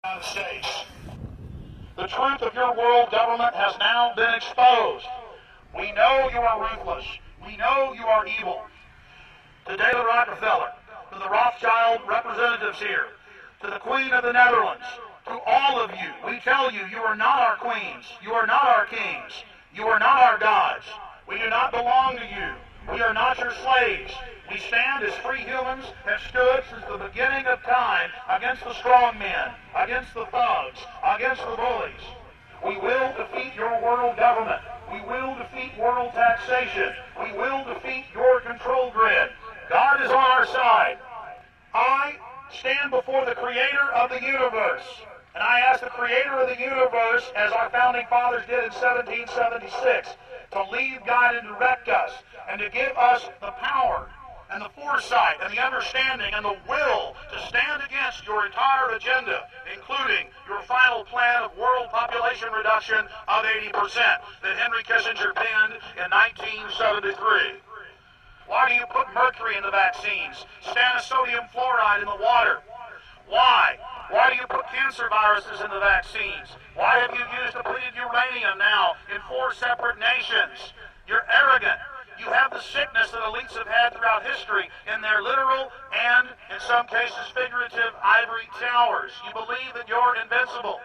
United States. The truth of your world government has now been exposed. We know you are ruthless. We know you are evil. To David Rockefeller, to the Rothschild representatives here, to the Queen of the Netherlands, to all of you, we tell you, you are not our queens. You are not our kings. You are not our gods. We do not belong to you. We are not your slaves. We stand as free humans, have stood since the beginning of time against the strong men, against the thugs, against the bullies. We will defeat your world government. We will defeat world taxation. We will defeat your control grid. God is on our side. I stand before the creator of the universe, and I ask the creator of the universe, as our founding fathers did in 1776, to lead, guide, and direct us, and to give us the power and the foresight and the understanding and the will to stand against your entire agenda, including your final plan of world population reduction of 80% that Henry Kissinger penned in 1973. Why do you put mercury in the vaccines, sodium fluoride in the water? Why? Why do you put cancer viruses in the vaccines? Why have you used depleted uranium now in 4 separate nations? You're arrogant. You have the sickness that elites have had throughout history in their literal and, in some cases, figurative ivory towers. You believe that you're invincible.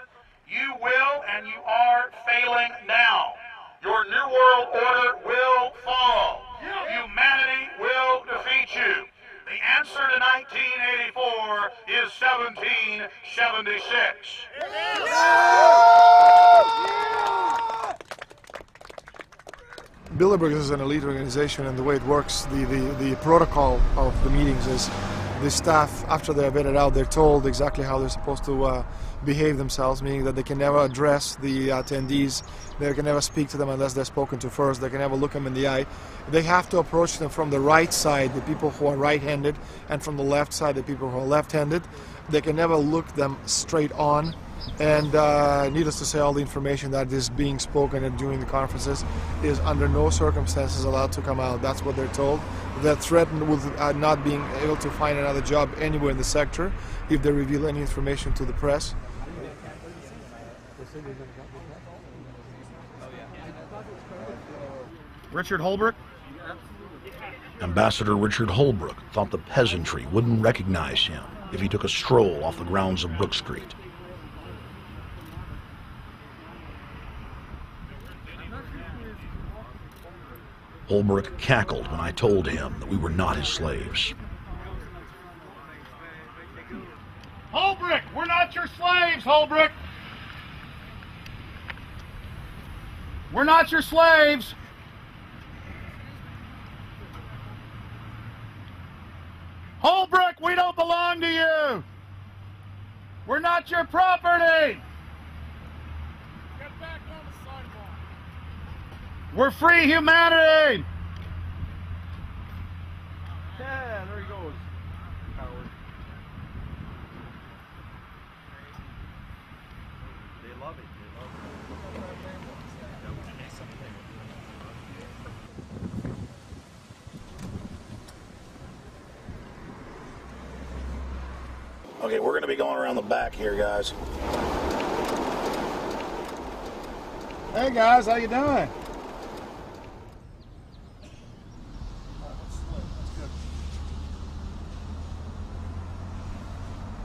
You will and you are failing now. Your New World Order will fall. Humanity will defeat you. The answer to 1984 is 1776. Bilderberg is an elite organization, and the way it works, the protocol of the meetings is the staff, after they're vetted out, they're told exactly how they're supposed to behave themselves, meaning that they can never address the attendees, they can never speak to them unless they're spoken to first, they can never look them in the eye. They have to approach them from the right side, the people who are right-handed, and from the left side, the people who are left-handed. They can never look them straight on. And needless to say, all the information that is being spoken during the conferences is under no circumstances allowed to come out. That's what they're told. They're threatened with not being able to find another job anywhere in the sector if they reveal any information to the press. Richard Holbrooke? Ambassador Richard Holbrooke thought the peasantry wouldn't recognize him if he took a stroll off the grounds of Brook Street. Holbrooke cackled when I told him that we were not his slaves. Holbrooke, we're not your slaves, Holbrooke. We're not your slaves. Holbrooke, we don't belong to you. We're not your property. Get back on the sidewalk. We're free humanity. Yeah, there he goes. Howard. They love it. Okay, we're going to be going around the back here, guys. Hey guys, how you doing?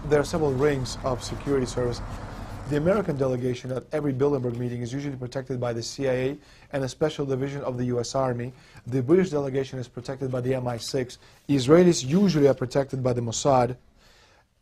There are several rings of security service. The American delegation at every Bilderberg meeting is usually protected by the CIA and a special division of the U.S. Army. The British delegation is protected by the MI6. Israelis usually are protected by the Mossad.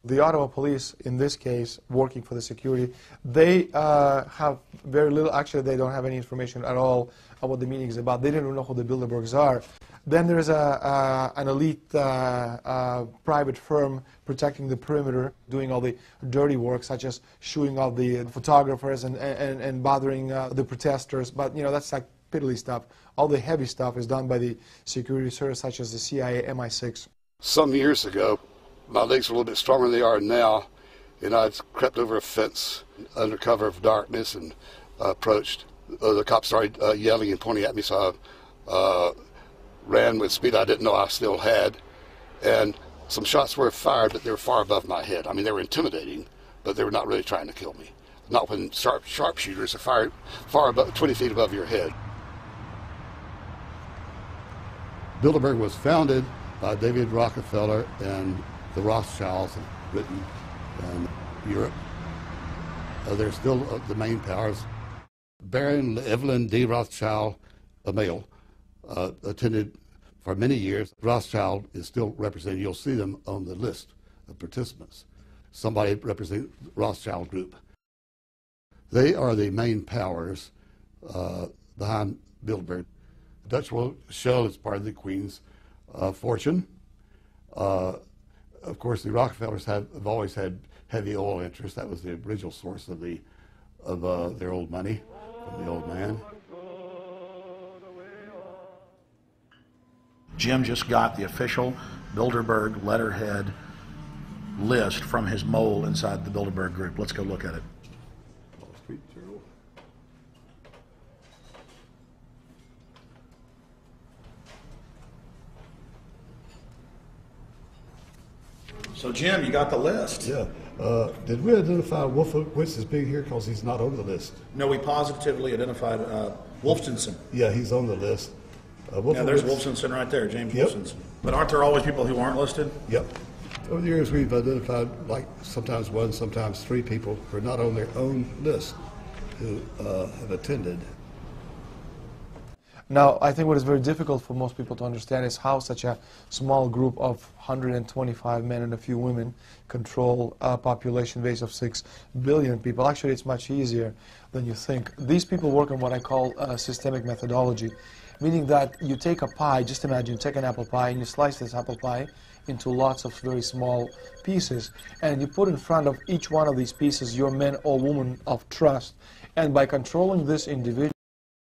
The Ottawa police, in this case, working for the security, they have very little, actually they don't have any information at all on what the meeting is about. They don't even know who the Bilderbergs are. Then there's an elite private firm protecting the perimeter, doing all the dirty work, such as shooing off the photographers and bothering the protesters. But, you know, that's like piddly stuff. All the heavy stuff is done by the security service, such as the CIA, MI6. Some years ago, my legs were a little bit stronger than they are now, and I crept over a fence under cover of darkness and approached. The cops started yelling and pointing at me, so I ran with speed I didn't know I still had, and some shots were fired, but they were far above my head. I mean, they were intimidating, but they were not really trying to kill me. Not when sharpshooters are fired far above, 20 feet above your head. Bilderberg was founded by David Rockefeller and the Rothschilds in Britain and Europe. They're still the main powers. Baron Evelyn D. Rothschild, a male, attended for many years. Rothschild is still represented. You'll see them on the list of participants. Somebody representing the Rothschild group. They are the main powers behind Bilderberg. The Dutch Shell is part of the Queen's fortune. Of course, the Rockefellers have always had heavy oil interests. That was the original source of their old money from the old man. Jim just got the official Bilderberg letterhead list from his mole inside the Bilderberg group. Let's go look at it. Wall Street Journal. So Jim, you got the list. Yeah. Did we identify Wolfowitz as being here because he's not on the list? No, we positively identified Wolfenson. Yeah, he's on the list. Yeah, there's Wolfenson right there, James Yep. Wolfenson. But aren't there always people who aren't listed? Yep. Over the years, we've identified like sometimes one, sometimes three people who are not on their own list who have attended. Now, I think what is very difficult for most people to understand is how such a small group of 125 men and a few women control a population base of 6 billion people. Actually, it's much easier than you think. These people work on what I call systemic methodology, meaning that you take a pie, just imagine you take an apple pie and you slice this apple pie into lots of very small pieces, and you put in front of each one of these pieces your men or women of trust, and by controlling this individual